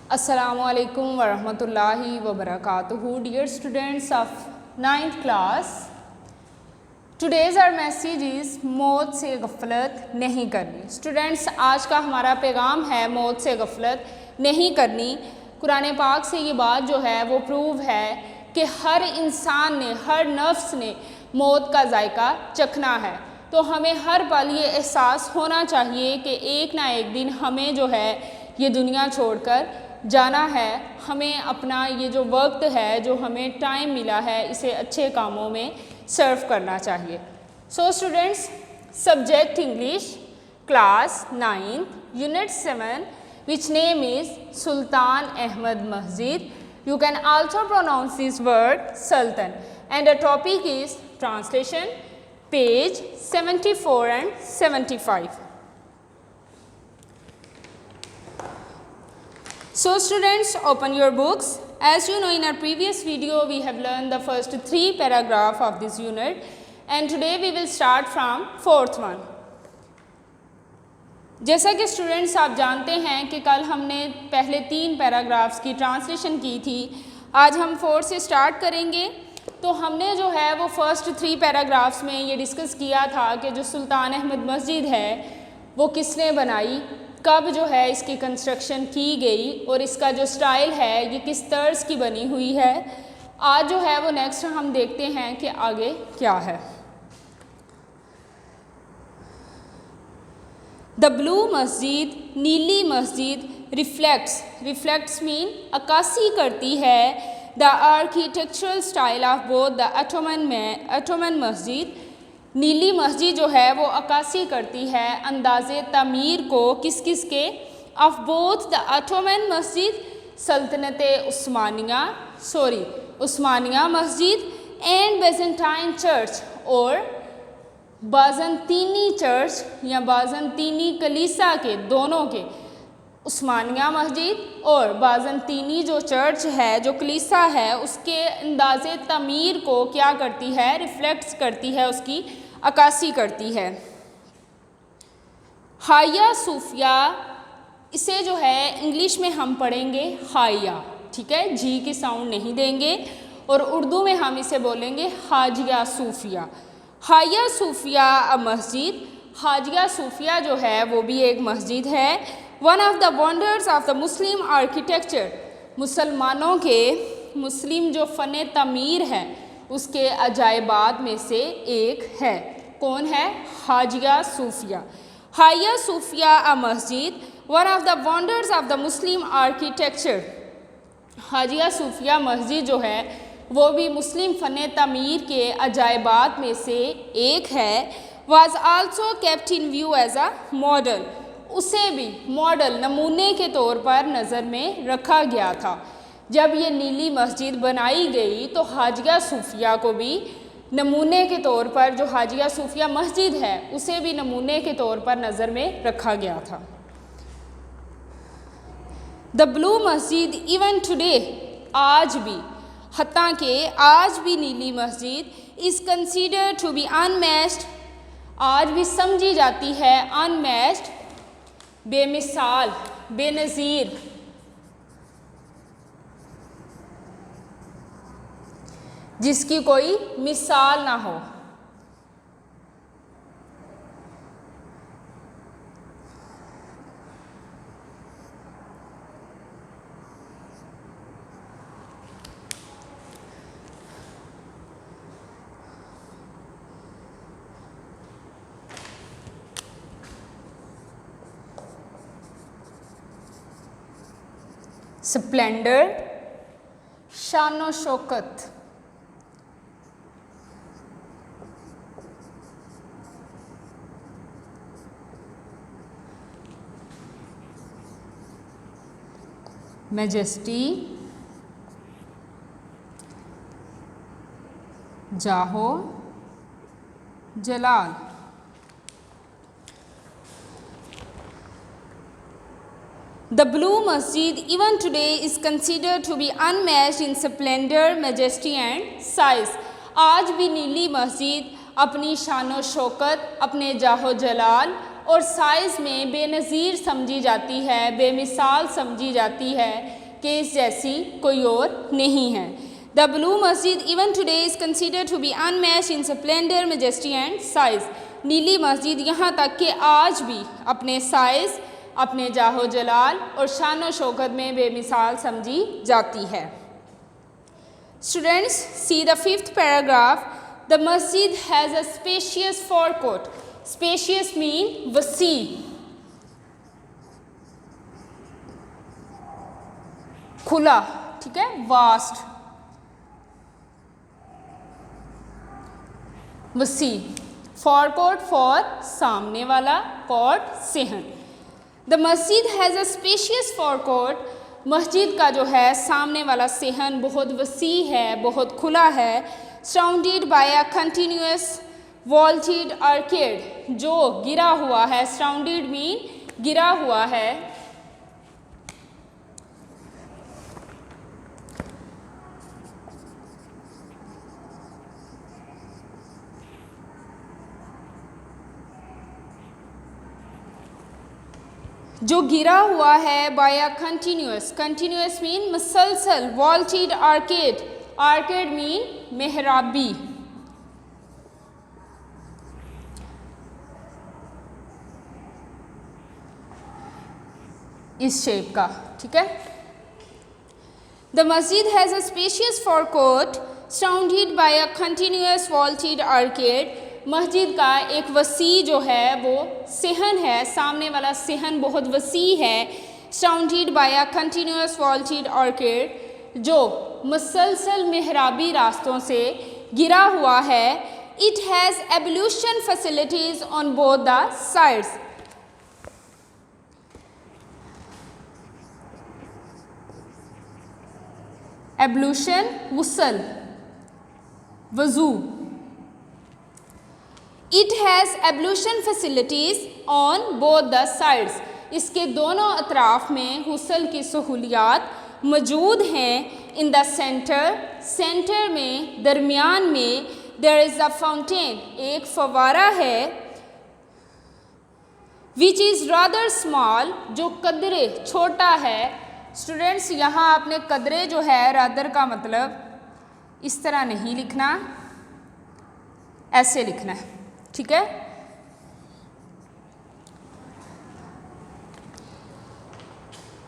Assalamualaikum warahmatullahi wabarakatuh. Dear students of 9th class, today's our message is मौत से गफलत नहीं करनी. स्टूडेंट्स, आज का हमारा पैगाम है मौत से गफलत नहीं करनी. कुरान पाक से ये बात जो है वो प्रूव है कि हर इंसान ने, हर नफ्स ने मौत का जायका चखना है. तो हमें हर पल ये एहसास होना चाहिए कि एक ना एक दिन हमें जो है ये दुनिया छोड़कर जाना है. हमें अपना ये जो वक्त है, जो हमें टाइम मिला है, इसे अच्छे कामों में सर्व करना चाहिए. So students, subject English, class 9th unit 7, which name is Sultan Ahmed मस्जिद. You can also pronounce this word Sultan, and the topic is translation, page 74 and 75. So students, open your books. As you know, in our previous video we have learned the first 3 paragraphs of this unit, and today we will start from 4th one. जैसा कि students आप जानते हैं कि कल हमने पहले 3 paragraphs की ट्रांसलेशन की थी. आज हम 4 से स्टार्ट करेंगे. तो हमने जो है वो फर्स्ट 3 पैराग्राफ्स में ये डिस्कस किया था कि जो सुल्तान अहमद मस्जिद है वो किसने बनाई, कब जो है इसकी कंस्ट्रक्शन की गई और इसका जो स्टाइल है ये किस तर्ज की बनी हुई है. आज जो है वो नेक्स्ट हम देखते हैं कि आगे क्या है. द ब्लू मस्जिद, नीली मस्जिद, रिफ्लेक्ट्स मीन अक्कासी करती है the architectural style of both the Ottoman मस्जिद. नीली मस्जिद जो है वो अक्कासी करती है अंदाज़े तमीर को किस किस के, ऑफ बोथ द अटोमन मस्जिद, सल्तनत उस्मानिया मस्जिद, एंड बेजेंटाइन चर्च, और बाज़ंतीनी चर्च या बाज़ंतीनी कलीसा के, दोनों के, उस्मानिया मस्जिद और बाज़ंतीनी जो चर्च है, जो कलीसा है, उसके अंदाज़े तमीर को क्या करती है, रिफ्लेक्ट्स करती है, उसकी अक्कासी करती है. हाया सूफिया, इसे जो है इंग्लिश में हम पढ़ेंगे हाया, ठीक है, जी की साउंड नहीं देंगे, और उर्दू में हम इसे बोलेंगे हाजिया सूफिया. हाया सूफिया अ मस्जिद, हाजिया सूफिया जो है वो भी एक मस्जिद है. One of the wonders of the Muslim architecture, मुसलमानों के, मुस्लिम जो फ़न तमीर है उसके अजायबात में से एक है. कौन है? हाजिया सूफिया. हाया सूफिया अ मस्जिद, one of the wonders of the Muslim architecture. Hagia Sophia मस्जिद जो है वो भी मुस्लिम फ़न तमीर के अजायबात में से एक है. Was also kept in view as a model, उसे भी मॉडल, नमूने के तौर पर नज़र में रखा गया था. जब ये नीली मस्जिद बनाई गई तो हाजिया सूफिया को भी नमूने के तौर पर, जो हाजिया सूफिया मस्जिद है उसे भी नमूने के तौर पर नज़र में रखा गया था. द ब्लू मस्जिद इवन टुडे, आज भी, हत्ता के आज भी नीली मस्जिद is consider to be unmatched, आज भी समझी जाती है अनमैच्ड, बेमिसाल, बेनज़ीर, जिसकी कोई मिसाल ना हो. स्प्लेंडर, शानो शौकत, मैजेस्टी, जाहो जलाल. The blue masjid even today is considered to be unmatched in splendor, majesty and size. आज भी नीली मस्जिद अपनी शानो शौकत, अपने जाहो जलाल और साइज़ में बेनज़ीर समझी जाती है, बेमिसाल समझी जाती है कि इस जैसी कोई और नहीं है। द ब्लू मस्जिद even today is considered to be unmatched in splendour, majesty and size. नीली मस्जिद यहाँ तक कि आज भी अपने साइज़, अपने जाहो जलाल और शान शौकत में बेमिसाल समझी जाती है। Students, see the 5th paragraph. The मस्जिद has a spacious forecourt। Spacious mean वसी, खुला, ठीक है, वास्ट, वसी। forecourt फॉर सामने वाला, court सेहन। द मस्जिद हैज़ अ स्पेशियस forecourt। मस्जिद का जो है सामने वाला सेहन बहुत वसी है, बहुत खुला है। Surrounded by a continuous vaulted arcade, जो गिरा हुआ है, सराउंडेड मीन गिरा हुआ है, जो गिरा हुआ है by a continuous, continuous mean मुसलसल, वॉल्टेड आर्केड, आर्केड मीन मेहराबी। इस शेप का, ठीक है। द मस्जिद has a spacious forecourt surrounded by a continuous vaulted arcade. मस्जिद का एक वसी जो है वो सेहन है, सामने वाला सेहन बहुत वसी है। Surrounded by a continuous vaulted arcade, जो मुसलसल मेहराबी रास्तों से गिरा हुआ है। It has ablution facilities on both the sides. Ablution गुस्ल, वज़ू। It has ablution facilities on both the sides. इसके दोनों अतराफ़ में गुस्ल की सहूलियात मौजूद हैं। इन द सेंटर, सेंटर में, दरमियान में, देयर इज़ अ फाउंटेन, एक फवारा है। विच इज़ रादर स्मॉल, जो कदरे छोटा है। स्टूडेंट्स, यहाँ आपने कदरे जो है, रादर का मतलब इस तरह नहीं लिखना, ऐसे लिखना है, ठीक है।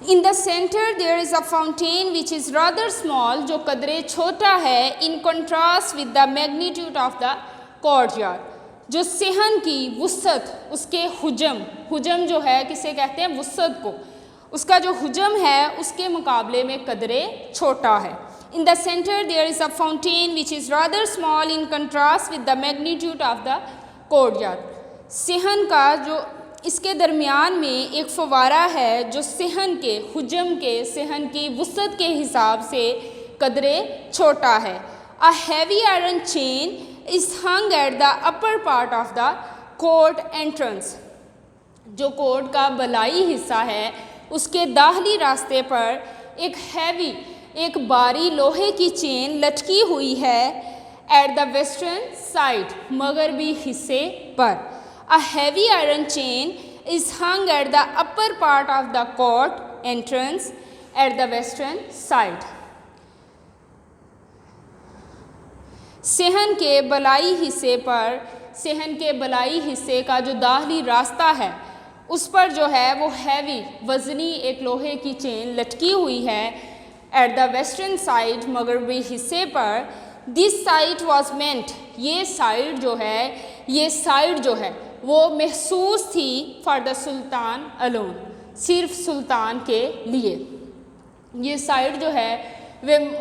In the centre there is a fountain which is rather small, जो कदरे छोटा है। In contrast with the magnitude of the courtyard, जो सेहन की वुसअत, उसके हुजम, हुजम जो है किसे कहते हैं, वुसअत को, उसका जो हुजम है उसके मुकाबले में कदरे छोटा है। In the centre there is a fountain which is rather small in contrast with the magnitude of the courtyard. सेहन का जो, इसके दरमियान में एक फवारा है जो सेहन के हुजम के, सेहन की वुसअत के हिसाब से कदरे छोटा है। अ heavy iron chain is hung at the upper part of the court entrance, जो कोर्ट का बलाई हिस्सा है उसके दाहली रास्ते पर एक हैवी, एक बारी लोहे की चेन लटकी हुई है। एट द वेस्टर्न साइड, मगरबी हिस्से पर। A heavy iron chain is hung at the upper part of the court entrance at the western side. सेहन के बलाई हिस्से पर, सेहन के बलाई हिस्से का जो दाहली रास्ता है उस पर जो है वो हैवी, वज़नी एक लोहे की चेन लटकी हुई है। एट द वेस्टर्न साइड, मगरबी हिस्से पर। दिस साइड वॉज मेंट, ये साइड जो है, ये साइड जो है वो महसूस थी फॉर द सुल्तान अलोन, सिर्फ सुल्तान के लिए। ये साइड जो है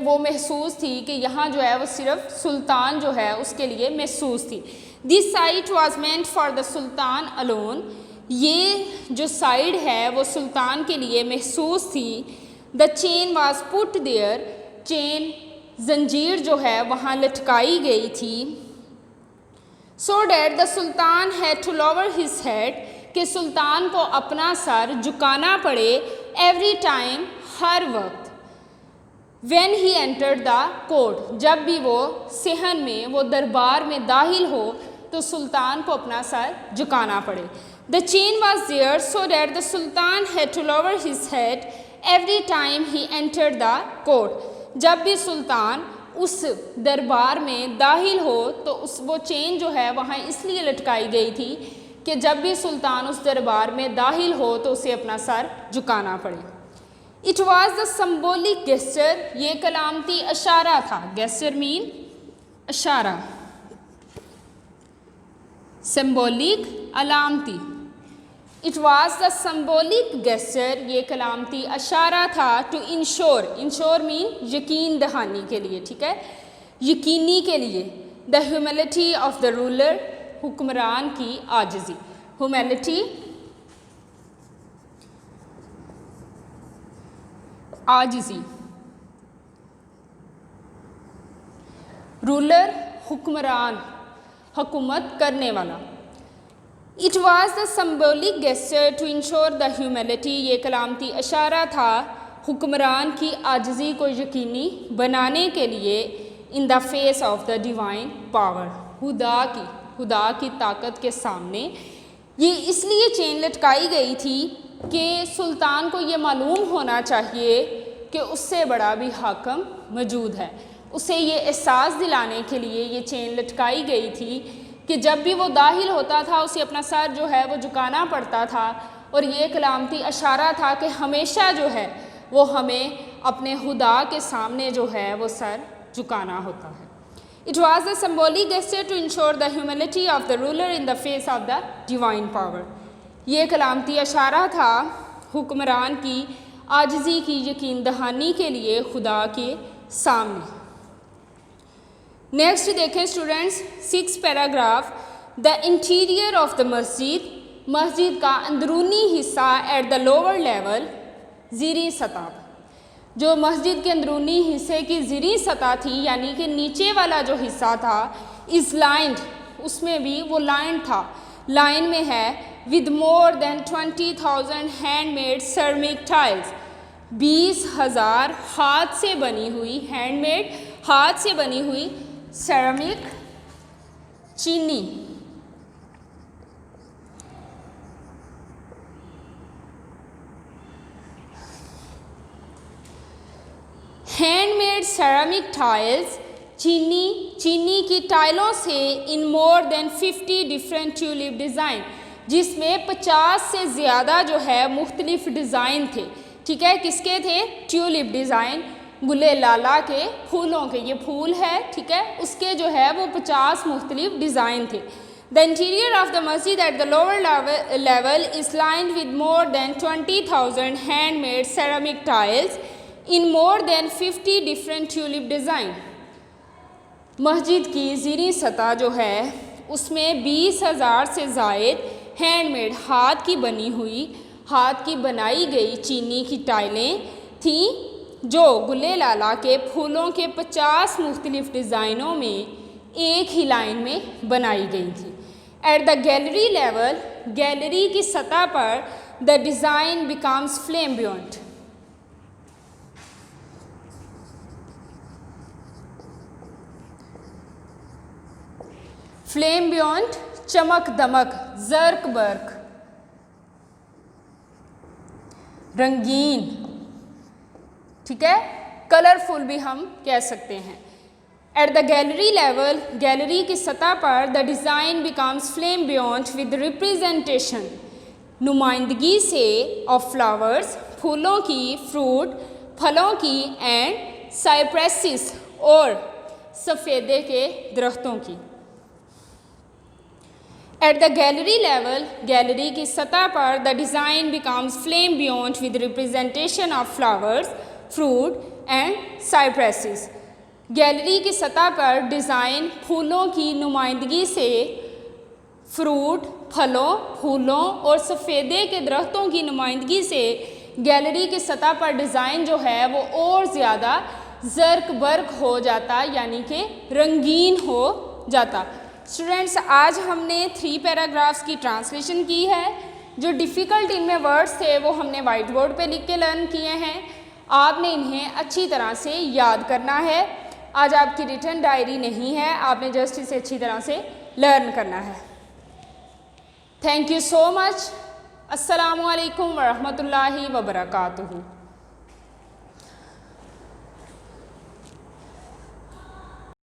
वो महसूस थी कि यहाँ जो है वो सिर्फ सुल्तान जो है उसके लिए महसूस थी। This side was meant for the sultan alone, ये जो साइड है वो सुल्तान के लिए महसूस थी। The chain was put there, chain, जंजीर जो है वहाँ लटकाई गई थी। So that the sultan had to lower his head, कि सुल्तान को अपना सर झुकाना पड़े। एवरी टाइम, हर वक्त। When he entered the court, जब भी वो सेहन में, वो दरबार में दाखिल हो, तो सुल्तान को अपना सर झुकाना पड़े। The chain was there so that the sultan had to lower his head every time he entered the court. जब भी सुल्तान उस दरबार में दाखिल हो तो वो चेन जो है वहाँ इसलिए लटकाई गई थी कि जब भी सुल्तान उस दरबार में दाखिल हो तो उसे अपना सर झुकाना पड़े। It was the symbolic gesture, ये कलामती इशारा था। गेस्चर मीन इशारा, सिंबॉलिक अलामती। It was the symbolic gesture, ये कलामती इशारा था। टू इंश्योर, इंश्योर मीन यकीन दहानी के लिए, ठीक है, यकीनी के लिए। The humility of the ruler, हुक्मरान की आजिज़ी। ह्यूमिलिटी आजिज़ी, रूलर हुक्मरान, हुकूमत करने वाला। It was the symbolic gesture to ensure the humility, ये कलामती इशारा था हुक्मरान की आजिज़ी को यकीनी बनाने के लिए। इन the face of the divine power, खुदा की ताकत के सामने। ये इसलिए चेन लटकाई गई थी कि सुल्तान को ये मालूम होना चाहिए कि उससे बड़ा भी हाकिम मौजूद है। उसे ये एहसास दिलाने के लिए ये चेन लटकाई गई थी कि जब भी वो दाखिल होता था उसे अपना सर जो है वो झुकाना पड़ता था। और ये कलामती इशारा था कि हमेशा जो है वो हमें अपने खुदा के सामने जो है वो सर झुकाना होता है। It was the symbolic gesture to ensure the humility of the ruler in the face of the divine power, ये कलामती इशारा था हुक्मरान की आजिज़ी की यकीन दहानी के लिए खुदा के सामने। नेक्स्ट देखें students, 6 paragraph. The interior of the मस्जिद, मस्जिद का अंदरूनी हिस्सा एट द लोअर लेवल, ज़ीरी सतह। जो मस्जिद के अंदरूनी हिस्से की ज़ीरी सतह थी यानी कि नीचे वाला जो हिस्सा था, इज़ लाइंड, उसमें भी वो लाइन था, लाइन में है with more than 20,000 handmade ceramic tiles, 20,000 हाथ से बनी हुई, हैंडमेड हाथ से बनी हुई सेरेमिक चीनी। हैंडमेड सेरेमिक टाइल्स, चीनी की टाइलों से in more than 50 different tulip design, जिसमें 50 से ज़्यादा जो है मुख्तलिफ डिज़ाइन थे, ठीक है। किसके थे? ट्यूलिप डिज़ाइन, गुले लाला के फूलों के, ये फूल है, ठीक है, उसके जो है वो 50 मुख्तलिफ डिज़ाइन थे। द इंटीरियर ऑफ द मस्जिद at the lower level is lined with more than 20,000 handmade ceramic tiles in more than 50 different tulip design. मस्जिद की ज़ीरी सतह जो है उसमें 20,000 से ज़ायद हैंडमेड, हाथ की बनी हुई, हाथ की बनाई गई चीनी की टाइलें थीं जो गुले लाला के फूलों के 50 मुख्तलिफ डिज़ाइनों में एक ही लाइन में बनाई गई थी। Eight the gallery level, gallery की सतह पर द डिज़ाइन बिकम्स फ्लेम्बियंट, फ्लेम्बियंट चमक दमक, जर्क बर्क, रंगीन, ठीक है, कलरफुल भी हम कह सकते हैं। At the gallery level, gallery की सतह पर the design becomes flamboyant with representation, नुमाइंदगी से ऑफ फ्लावर्स, फूलों की, फ्रूट, फलों की, एंड साइप्रेसिस, और सफ़ेदे के दरख्तों की। At the gallery level, gallery की सतह पर the design becomes flamboyant with representation of flowers, fruit and cypresses, gallery की सतह पर डिज़ाइन फूलों की नुमाइंदगी से, फ्रूट, फलों, फूलों और सफ़ेदे के दरख्तों की नुमाइंदगी से गैलरी की सतह पर डिज़ाइन जो है वो और ज़्यादा जर्क बर्क हो जाता, यानी कि रंगीन हो जाता। स्टूडेंट्स, आज हमने 3 पैराग्राफ्स की ट्रांसलेशन की है। जो डिफ़िकल्ट इनमें वर्ड्स थे वो हमने वाइट बोर्ड पे लिख के लर्न किए हैं। आपने इन्हें अच्छी तरह से याद करना है। आज आपकी रिटन डायरी नहीं है, आपने जस्ट इसे अच्छी तरह से लर्न करना है। Thank you so much. अस्सलामु अलैकुम वरहमतुल्लाहि वबरकातुहू।